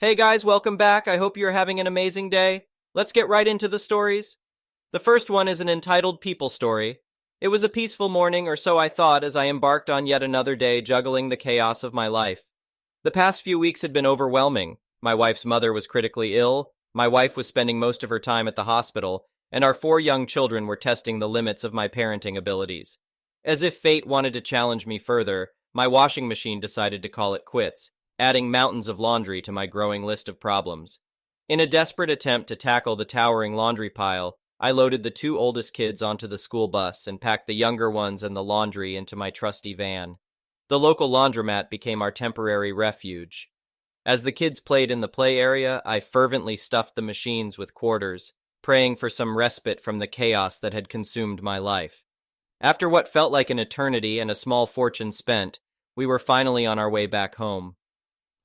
Hey guys, welcome back. I hope you're having an amazing day. Let's get right into the stories. The first one is an entitled people story. It was a peaceful morning, or so I thought, as I embarked on yet another day juggling the chaos of my life. The past few weeks had been overwhelming. My wife's mother was critically ill, my wife was spending most of her time at the hospital, and our 4 young children were testing the limits of my parenting abilities. As if fate wanted to challenge me further, my washing machine decided to call it quits, adding mountains of laundry to my growing list of problems. In a desperate attempt to tackle the towering laundry pile, I loaded the 2 oldest kids onto the school bus and packed the younger ones and the laundry into my trusty van. The local laundromat became our temporary refuge. As the kids played in the play area, I fervently stuffed the machines with quarters, praying for some respite from the chaos that had consumed my life. After what felt like an eternity and a small fortune spent, we were finally on our way back home.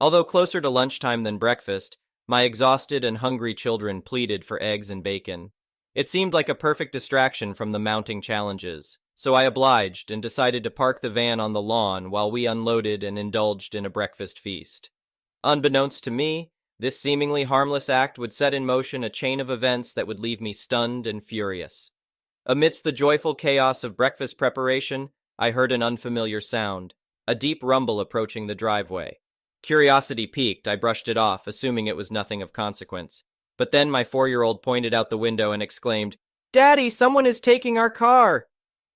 Although closer to lunchtime than breakfast, my exhausted and hungry children pleaded for eggs and bacon. It seemed like a perfect distraction from the mounting challenges, so I obliged and decided to park the van on the lawn while we unloaded and indulged in a breakfast feast. Unbeknownst to me, this seemingly harmless act would set in motion a chain of events that would leave me stunned and furious. Amidst the joyful chaos of breakfast preparation, I heard an unfamiliar sound, a deep rumble approaching the driveway. Curiosity piqued, I brushed it off, assuming it was nothing of consequence. But then my 4-year-old pointed out the window and exclaimed, "Daddy, someone is taking our car!"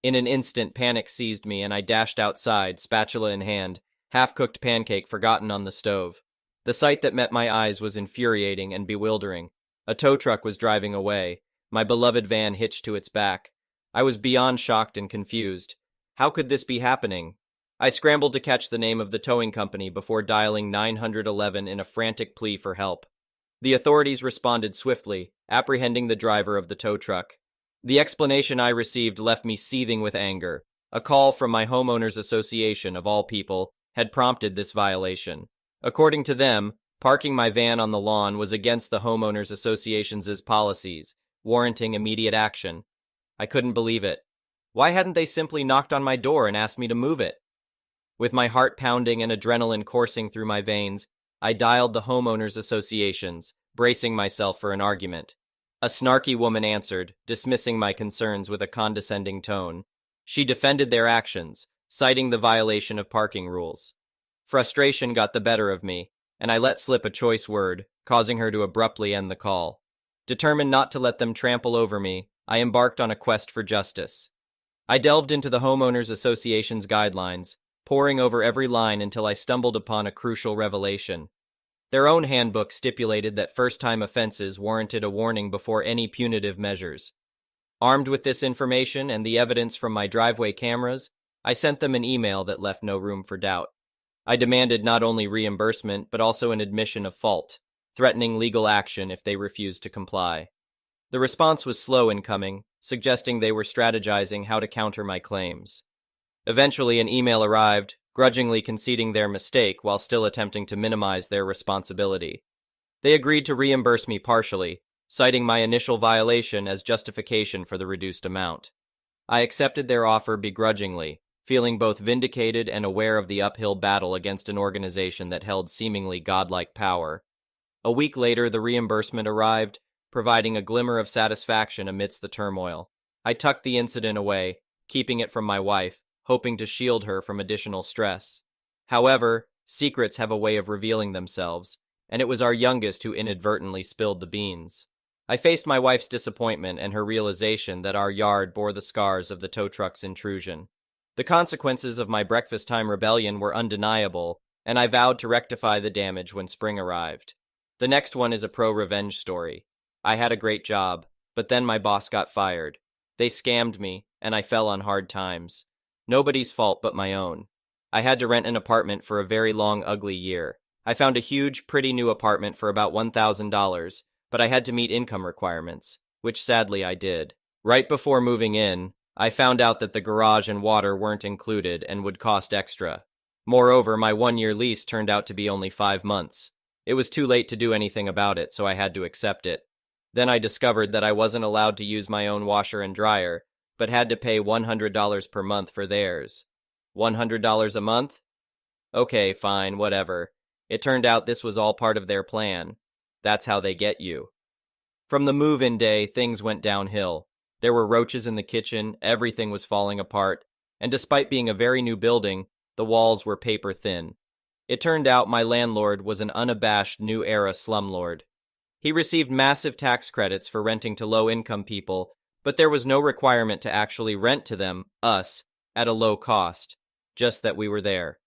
In an instant, panic seized me, and I dashed outside, spatula in hand, half-cooked pancake forgotten on the stove. The sight that met my eyes was infuriating and bewildering. A tow truck was driving away, my beloved van hitched to its back. I was beyond shocked and confused. How could this be happening? I scrambled to catch the name of the towing company before dialing 911 in a frantic plea for help. The authorities responded swiftly, apprehending the driver of the tow truck. The explanation I received left me seething with anger. A call from my homeowners association, of all people, had prompted this violation. According to them, parking my van on the lawn was against the homeowners association's policies, warranting immediate action. I couldn't believe it. Why hadn't they simply knocked on my door and asked me to move it? With my heart pounding and adrenaline coursing through my veins, I dialed the homeowners associations, bracing myself for an argument. A snarky woman answered, dismissing my concerns with a condescending tone. She defended their actions, citing the violation of parking rules. Frustration got the better of me, and I let slip a choice word, causing her to abruptly end the call. Determined not to let them trample over me, I embarked on a quest for justice. I delved into the homeowners association's guidelines, poring over every line until I stumbled upon a crucial revelation. Their own handbook stipulated that first-time offenses warranted a warning before any punitive measures. Armed with this information and the evidence from my driveway cameras, I sent them an email that left no room for doubt. I demanded not only reimbursement, but also an admission of fault, threatening legal action if they refused to comply. The response was slow in coming, suggesting they were strategizing how to counter my claims. Eventually, an email arrived, grudgingly conceding their mistake while still attempting to minimize their responsibility. They agreed to reimburse me partially, citing my initial violation as justification for the reduced amount. I accepted their offer begrudgingly, feeling both vindicated and aware of the uphill battle against an organization that held seemingly godlike power. A week later, the reimbursement arrived, providing a glimmer of satisfaction amidst the turmoil. I tucked the incident away, keeping it from my wife, hoping to shield her from additional stress. However, secrets have a way of revealing themselves, and it was our youngest who inadvertently spilled the beans. I faced my wife's disappointment and her realization that our yard bore the scars of the tow truck's intrusion. The consequences of my breakfast time rebellion were undeniable, and I vowed to rectify the damage when spring arrived. The next one is a pro-revenge story. I had a great job, but then my boss got fired. They scammed me, and I fell on hard times. Nobody's fault but my own. I had to rent an apartment for a very long, ugly year. I found a huge, pretty new apartment for about $1,000, but I had to meet income requirements, which sadly I did. Right before moving in, I found out that the garage and water weren't included and would cost extra. Moreover, my 1-year lease turned out to be only 5 months. It was too late to do anything about it, so I had to accept it. Then I discovered that I wasn't allowed to use my own washer and dryer, but had to pay $100 per month for theirs. $100 a month? Okay, fine, whatever. It turned out this was all part of their plan. That's how they get you. From the move-in day, things went downhill. There were roaches in the kitchen, everything was falling apart, and despite being a very new building, the walls were paper thin. It turned out my landlord was an unabashed new-era slumlord. He received massive tax credits for renting to low-income people, but there was no requirement to actually rent to them, us, at a low cost, just that we were there.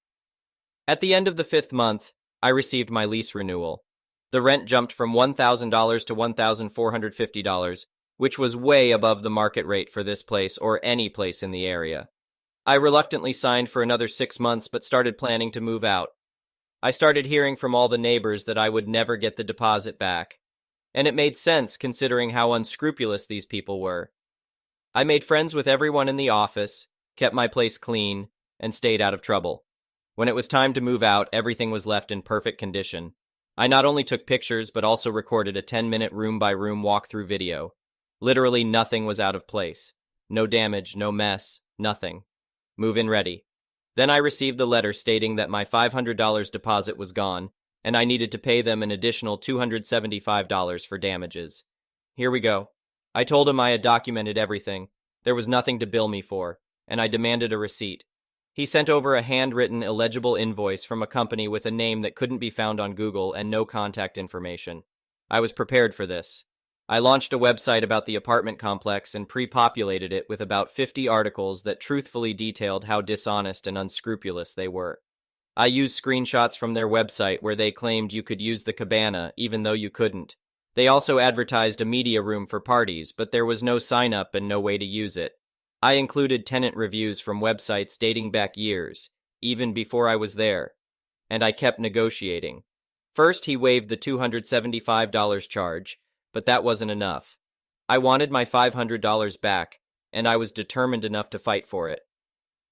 At the end of the 5th month, I received my lease renewal. The rent jumped from $1,000 to $1,450, which was way above the market rate for this place or any place in the area. I reluctantly signed for another 6 months but started planning to move out. I started hearing from all the neighbors that I would never get the deposit back. And it made sense considering how unscrupulous these people were. I made friends with everyone in the office, kept my place clean, and stayed out of trouble. When it was time to move out, everything was left in perfect condition. I not only took pictures, but also recorded a 10-minute room-by-room walkthrough video. Literally nothing was out of place. No damage, no mess, nothing. Move-in ready. Then I received the letter stating that my $500 deposit was gone, and I needed to pay them an additional $275 for damages. Here we go. I told him I had documented everything. There was nothing to bill me for, and I demanded a receipt. He sent over a handwritten, illegible invoice from a company with a name that couldn't be found on Google and no contact information. I was prepared for this. I launched a website about the apartment complex and pre-populated it with about 50 articles that truthfully detailed how dishonest and unscrupulous they were. I used screenshots from their website where they claimed you could use the cabana even though you couldn't. They also advertised a media room for parties, but there was no sign-up and no way to use it. I included tenant reviews from websites dating back years, even before I was there, and I kept negotiating. First, he waived the $275 charge, but that wasn't enough. I wanted my $500 back, and I was determined enough to fight for it.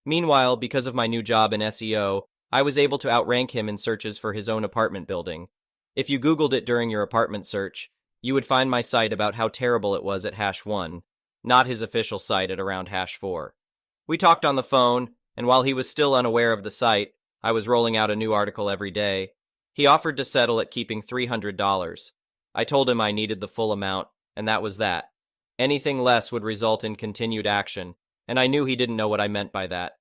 Meanwhile, because of my new job in SEO, I was able to outrank him in searches for his own apartment building. If you Googled it during your apartment search, you would find my site about how terrible it was at #1, not his official site at around #4. We talked on the phone, and while he was still unaware of the site, I was rolling out a new article every day. He offered to settle at keeping $300. I told him I needed the full amount, and that was that. Anything less would result in continued action, and I knew he didn't know what I meant by that.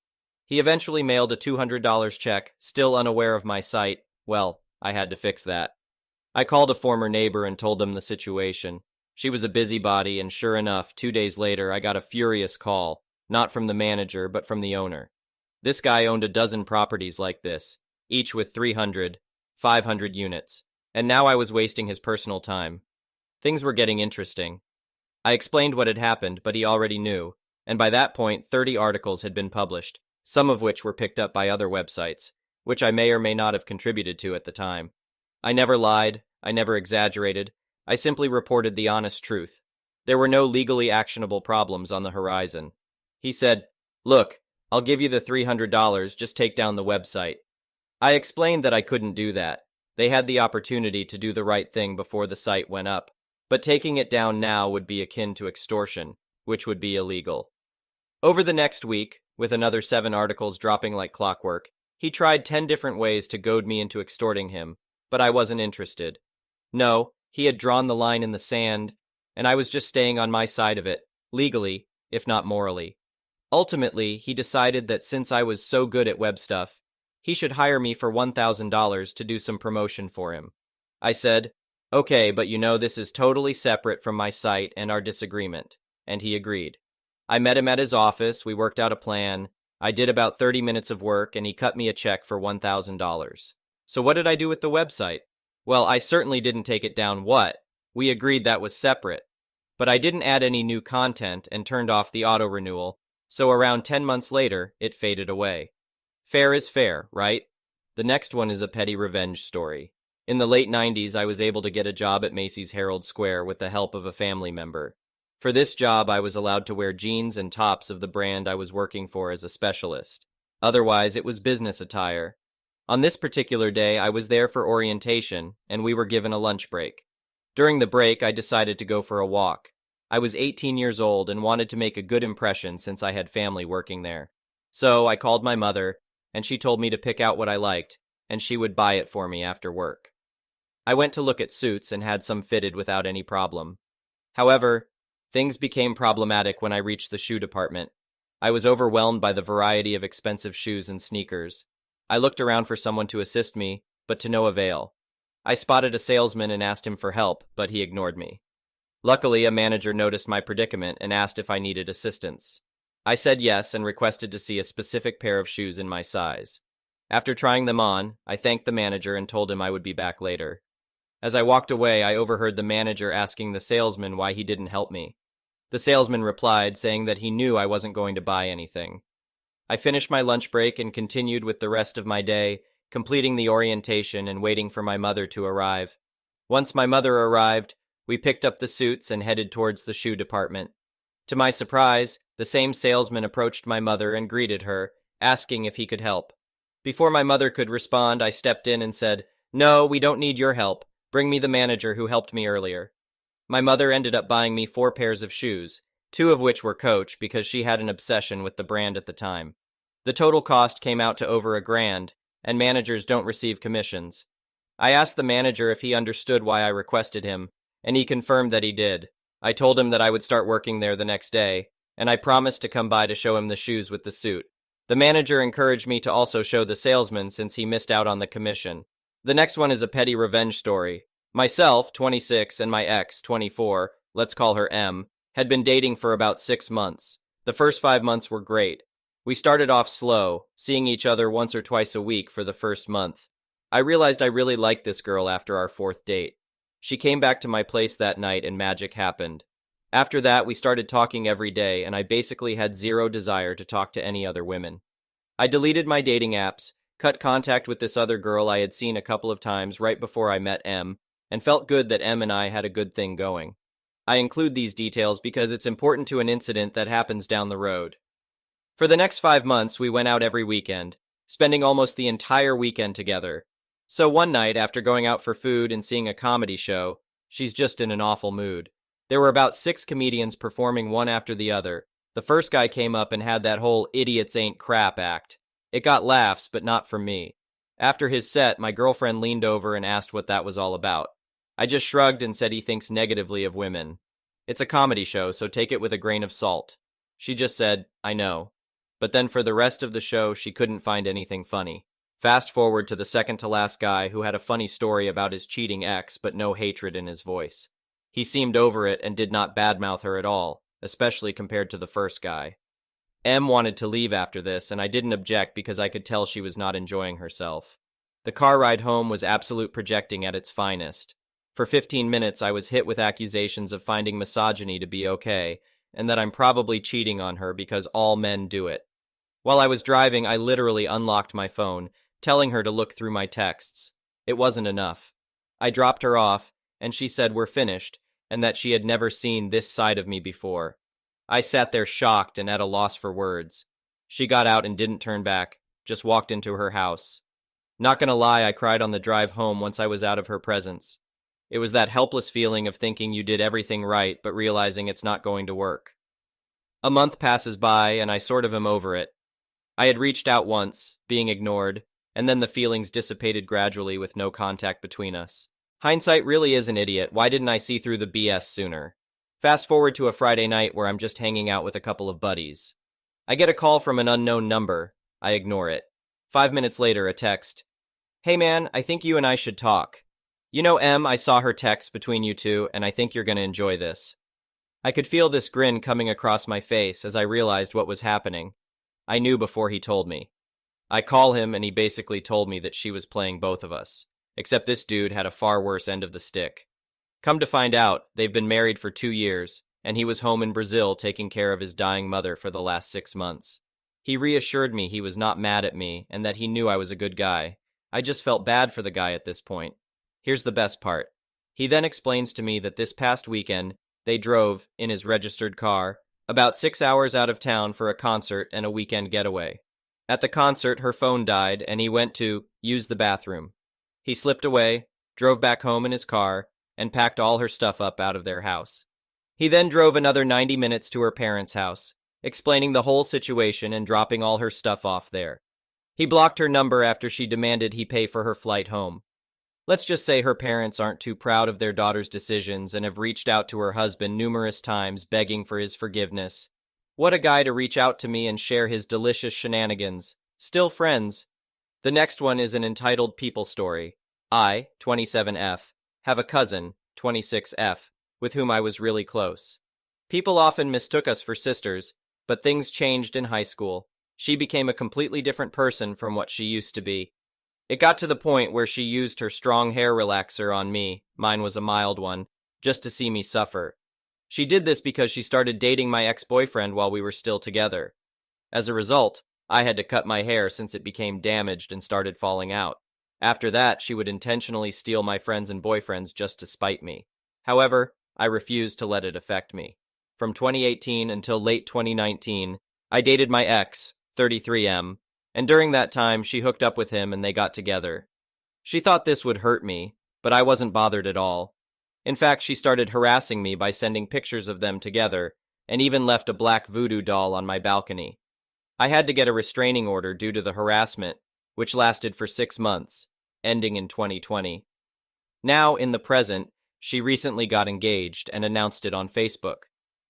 He eventually mailed a $200 check, still unaware of my site. Well, I had to fix that. I called a former neighbor and told them the situation. She was a busybody, and sure enough, 2 days later, I got a furious call, not from the manager, but from the owner. This guy owned a dozen properties like this, each with 300, 500 units, and now I was wasting his personal time. Things were getting interesting. I explained what had happened, but he already knew, and by that point, 30 articles had been published, some of which were picked up by other websites, which I may or may not have contributed to at the time. I never lied, I never exaggerated, I simply reported the honest truth. There were no legally actionable problems on the horizon. He said, "Look, I'll give you the $300, just take down the website." I explained that I couldn't do that. They had the opportunity to do the right thing before the site went up, but taking it down now would be akin to extortion, which would be illegal. Over the next week, with another 7 articles dropping like clockwork, he tried 10 different ways to goad me into extorting him, but I wasn't interested. No, he had drawn the line in the sand, and I was just staying on my side of it, legally, if not morally. Ultimately, he decided that since I was so good at web stuff, he should hire me for $1,000 to do some promotion for him. I said, "Okay, but you know this is totally separate from my site and our disagreement," and he agreed. I met him at his office, we worked out a plan, I did about 30 minutes of work, and he cut me a check for $1,000. So what did I do with the website? Well, I certainly didn't take it down. We agreed that was separate. But I didn't add any new content and turned off the auto-renewal, so around 10 months later, it faded away. Fair is fair, right? The next one is a petty revenge story. In the late 90s, I was able to get a job at Macy's Herald Square with the help of a family member. For this job, I was allowed to wear jeans and tops of the brand I was working for as a specialist. Otherwise, it was business attire. On this particular day, I was there for orientation, and we were given a lunch break. During the break, I decided to go for a walk. I was 18 years old and wanted to make a good impression since I had family working there. So I called my mother, and she told me to pick out what I liked, and she would buy it for me after work. I went to look at suits and had some fitted without any problem. However, things became problematic when I reached the shoe department. I was overwhelmed by the variety of expensive shoes and sneakers. I looked around for someone to assist me, but to no avail. I spotted a salesman and asked him for help, but he ignored me. Luckily, a manager noticed my predicament and asked if I needed assistance. I said yes and requested to see a specific pair of shoes in my size. After trying them on, I thanked the manager and told him I would be back later. As I walked away, I overheard the manager asking the salesman why he didn't help me. The salesman replied, saying that he knew I wasn't going to buy anything. I finished my lunch break and continued with the rest of my day, completing the orientation and waiting for my mother to arrive. Once my mother arrived, we picked up the suits and headed towards the shoe department. To my surprise, the same salesman approached my mother and greeted her, asking if he could help. Before my mother could respond, I stepped in and said, "No, we don't need your help. Bring me the manager who helped me earlier." My mother ended up buying me 4 pairs of shoes, 2 of which were Coach because she had an obsession with the brand at the time. The total cost came out to over $1,000, and managers don't receive commissions. I asked the manager if he understood why I requested him, and he confirmed that he did. I told him that I would start working there the next day, and I promised to come by to show him the shoes with the suit. The manager encouraged me to also show the salesman since he missed out on the commission. The next one is a petty revenge story. Myself, 26, and my ex, 24, let's call her M, had been dating for about 6 months. The first 5 months were great. We started off slow, seeing each other once or twice a week for the first month. I realized I really liked this girl after our 4th date. She came back to my place that night and magic happened. After that, we started talking every day, and I basically had zero desire to talk to any other women. I deleted my dating apps, cut contact with this other girl I had seen a couple of times right before I met M, and felt good that M and I had a good thing going. I include these details because it's important to an incident that happens down the road. For the next 5 months, we went out every weekend, spending almost the entire weekend together. So one night, after going out for food and seeing a comedy show, she's just in an awful mood. There were about 6 comedians performing one after the other. The first guy came up and had that whole idiots ain't crap act. It got laughs, but not from me. After his set, my girlfriend leaned over and asked what that was all about. I just shrugged and said he thinks negatively of women. It's a comedy show, so take it with a grain of salt. She just said, "I know." But then for the rest of the show, she couldn't find anything funny. Fast forward to the second to last guy who had a funny story about his cheating ex, but no hatred in his voice. He seemed over it and did not badmouth her at all, especially compared to the first guy. M wanted to leave after this, and I didn't object because I could tell she was not enjoying herself. The car ride home was absolute projecting at its finest. For 15 minutes, I was hit with accusations of finding misogyny to be okay, and that I'm probably cheating on her because all men do it. While I was driving, I literally unlocked my phone, telling her to look through my texts. It wasn't enough. I dropped her off, and she said we're finished, and that she had never seen this side of me before. I sat there shocked and at a loss for words. She got out and didn't turn back, just walked into her house. Not gonna lie, I cried on the drive home once I was out of her presence. It was that helpless feeling of thinking you did everything right, but realizing it's not going to work. A month passes by, and I sort of am over it. I had reached out once, being ignored, and then the feelings dissipated gradually with no contact between us. Hindsight really is an idiot. Why didn't I see through the BS sooner? Fast forward to a Friday night where I'm just hanging out with a couple of buddies. I get a call from an unknown number. I ignore it. 5 minutes later, a text. "Hey man, I think you and I should talk. You know M, I saw her text between you two, and I think you're gonna enjoy this." I could feel this grin coming across my face as I realized what was happening. I knew before he told me. I call him and he basically told me that she was playing both of us, except this dude had a far worse end of the stick. Come to find out, they've been married for 2 years, and he was home in Brazil taking care of his dying mother for the last 6 months. He reassured me he was not mad at me and that he knew I was a good guy. I just felt bad for the guy at this point. Here's the best part. He then explains to me that this past weekend, they drove, in his registered car, about 6 hours out of town for a concert and a weekend getaway. At the concert, her phone died, and he went to use the bathroom. He slipped away, drove back home in his car, and packed all her stuff up out of their house. He then drove another 90 minutes to her parents' house, explaining the whole situation and dropping all her stuff off there. He blocked her number after she demanded he pay for her flight home. Let's just say her parents aren't too proud of their daughter's decisions and have reached out to her husband numerous times begging for his forgiveness. What a guy to reach out to me and share his delicious shenanigans. Still friends. The next one is an entitled people story. I, 27F, have a cousin, 26F, with whom I was really close. People often mistook us for sisters, but things changed in high school. She became a completely different person from what she used to be. It got to the point where she used her strong hair relaxer on me, mine was a mild one, just to see me suffer. She did this because she started dating my ex-boyfriend while we were still together. As a result, I had to cut my hair since it became damaged and started falling out. After that, she would intentionally steal my friends and boyfriends just to spite me. However, I refused to let it affect me. From 2018 until late 2019, I dated my ex, 33M, and during that time, she hooked up with him and they got together. She thought this would hurt me, but I wasn't bothered at all. In fact, she started harassing me by sending pictures of them together, and even left a black voodoo doll on my balcony. I had to get a restraining order due to the harassment, which lasted for 6 months, ending in 2020. Now, in the present, she recently got engaged and announced it on Facebook.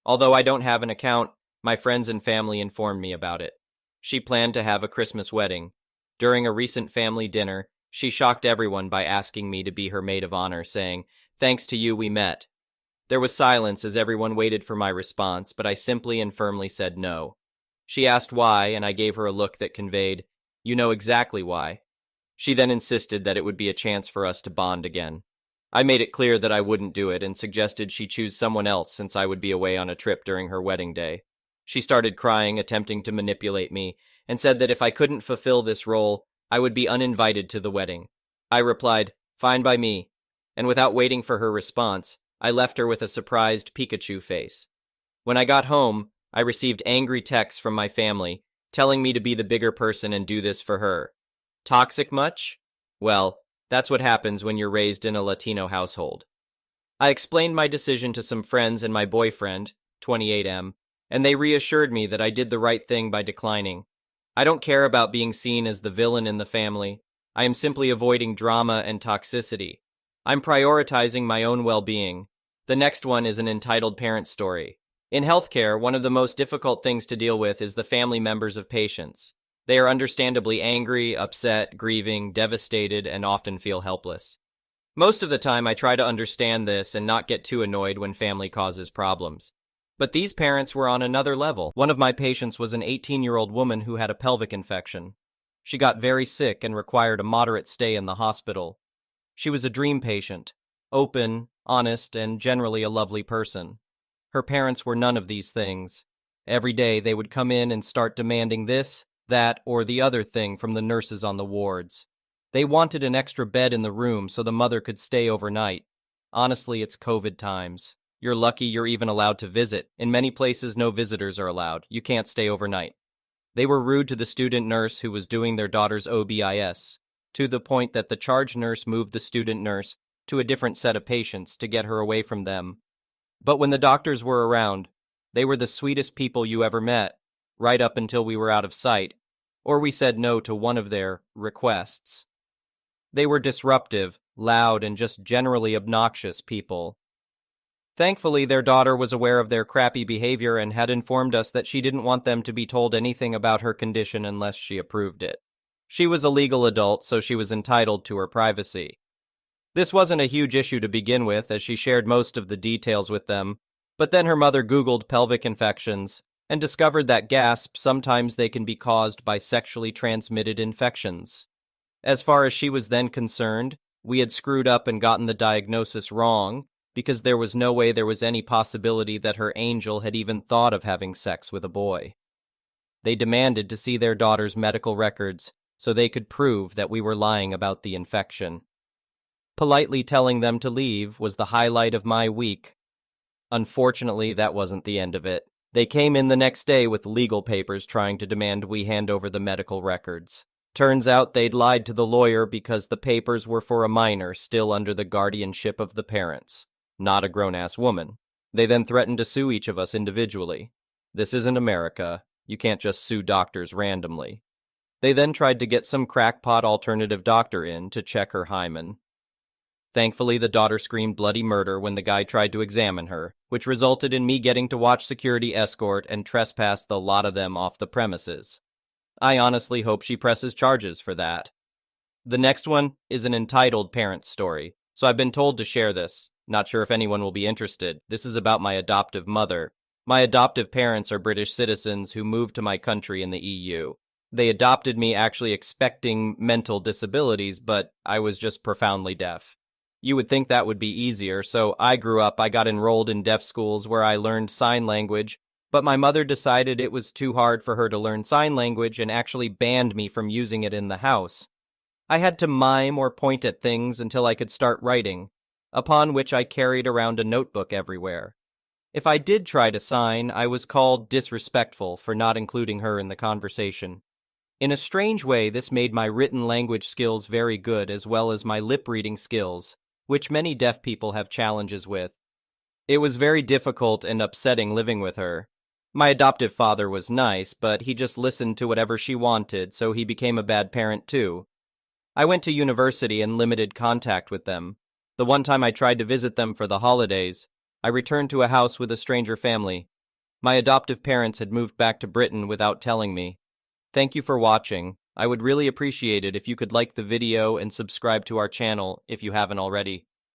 Although I don't have an account, my friends and family informed me about it. She planned to have a Christmas wedding. During a recent family dinner, she shocked everyone by asking me to be her maid of honor, saying, "Thanks to you we met." There was silence as everyone waited for my response, but I simply and firmly said no. She asked why, and I gave her a look that conveyed, "You know exactly why." She then insisted that it would be a chance for us to bond again. I made it clear that I wouldn't do it and suggested she choose someone else since I would be away on a trip during her wedding day. She started crying, attempting to manipulate me, and said that if I couldn't fulfill this role, I would be uninvited to the wedding. I replied, "Fine by me," and without waiting for her response, I left her with a surprised Pikachu face. When I got home, I received angry texts from my family, telling me to be the bigger person and do this for her. Toxic much? Well, that's what happens when you're raised in a Latino household. I explained my decision to some friends and my boyfriend, 28M, and they reassured me that I did the right thing by declining. I don't care about being seen as the villain in the family. I am simply avoiding drama and toxicity. I'm prioritizing my own well-being. The next one is an entitled parent story. In healthcare, one of the most difficult things to deal with is the family members of patients. They are understandably angry, upset, grieving, devastated, and often feel helpless. Most of the time, I try to understand this and not get too annoyed when family causes problems. But these parents were on another level. One of my patients was an 18-year-old woman who had a pelvic infection. She got very sick and required a moderate stay in the hospital. She was a dream patient, open, honest, and generally a lovely person. Her parents were none of these things. Every day they would come in and start demanding this, that, or the other thing from the nurses on the wards. They wanted an extra bed in the room so the mother could stay overnight. Honestly, it's COVID times. You're lucky you're even allowed to visit. In many places, no visitors are allowed. You can't stay overnight. They were rude to the student nurse who was doing their daughter's OBIS, to the point that the charge nurse moved the student nurse to a different set of patients to get her away from them. But when the doctors were around, they were the sweetest people you ever met, right up until we were out of sight, or we said no to one of their requests. They were disruptive, loud, and just generally obnoxious people. Thankfully, their daughter was aware of their crappy behavior and had informed us that she didn't want them to be told anything about her condition unless she approved it. She was a legal adult, so she was entitled to her privacy. This wasn't a huge issue to begin with, as she shared most of the details with them, but then her mother Googled pelvic infections and discovered that gasp sometimes they can be caused by sexually transmitted infections. As far as she was then concerned, we had screwed up and gotten the diagnosis wrong, because there was no way there was any possibility that her angel had even thought of having sex with a boy. They demanded to see their daughter's medical records so they could prove that we were lying about the infection. Politely telling them to leave was the highlight of my week. Unfortunately, that wasn't the end of it. They came in the next day with legal papers trying to demand we hand over the medical records. Turns out they'd lied to the lawyer because the papers were for a minor still under the guardianship of the parents, not a grown-ass woman. They then threatened to sue each of us individually. This isn't America. You can't just sue doctors randomly. They then tried to get some crackpot alternative doctor in to check her hymen. Thankfully, the daughter screamed bloody murder when the guy tried to examine her, which resulted in me getting to watch security escort and trespass the lot of them off the premises. I honestly hope she presses charges for that. The next one is an entitled parents story, so I've been told to share this. Not sure if anyone will be interested. This is about my adoptive mother. My adoptive parents are British citizens who moved to my country in the EU. They adopted me actually expecting mental disabilities, but I was just profoundly deaf. You would think that would be easier, so I got enrolled in deaf schools where I learned sign language, but my mother decided it was too hard for her to learn sign language and actually banned me from using it in the house. I had to mime or point at things until I could start writing, upon which I carried around a notebook everywhere. If I did try to sign, I was called disrespectful for not including her in the conversation. In a strange way, this made my written language skills very good as well as my lip-reading skills, which many deaf people have challenges with. It was very difficult and upsetting living with her. My adoptive father was nice, but he just listened to whatever she wanted, so he became a bad parent too. I went to university and limited contact with them. The one time I tried to visit them for the holidays, I returned to a house with a stranger family. My adoptive parents had moved back to Britain without telling me. Thank you for watching. I would really appreciate it if you could like the video and subscribe to our channel if you haven't already.